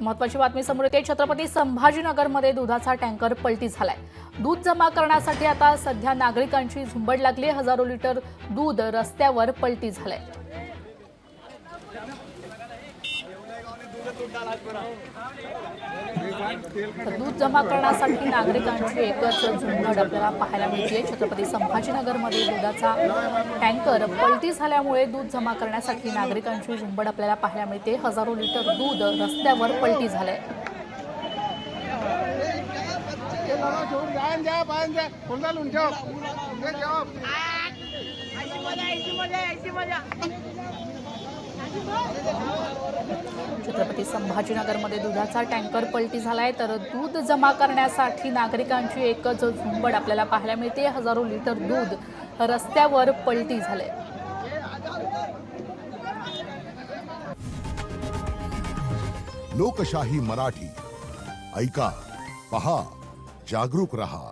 महत्त्वाची बातमी समोर येते। छत्रपती संभाजीनगरमध्ये दुधाचा टँकर पलटी झालाय। दूध जमा करण्यासाठी आता सध्या नागरिकांची झुंबड लागली आहे। हजारो लिटर दूध रस्त्यावर पलटी झालंय। दूध जमा करण्यासाठी नागरिकांची एकच झुंबड आपल्याला पाहायला मिळते। छत्रपती संभाजीनगरमध्ये दुधाचा टँकर पलटी झाल्यामुळे दूध जमा करण्यासाठी नागरिकांची झुंबड आपल्याला पाहायला मिळते। हजारो लिटर दूध रस्त्यावर पलटी झालंय। छत्रपती संभाजीनगरमध्ये दुधाचा टँकर पलटी झालाय, तर दूध जमा करण्यासाठी नागरिकांची एकच झुंबड आपल्याला पाहायला मिळते। हजारो लिटर दूध रस्त्यावर पलटी झालंय। लोकशाही मराठी ऐका, पहा, जागरूक रहा।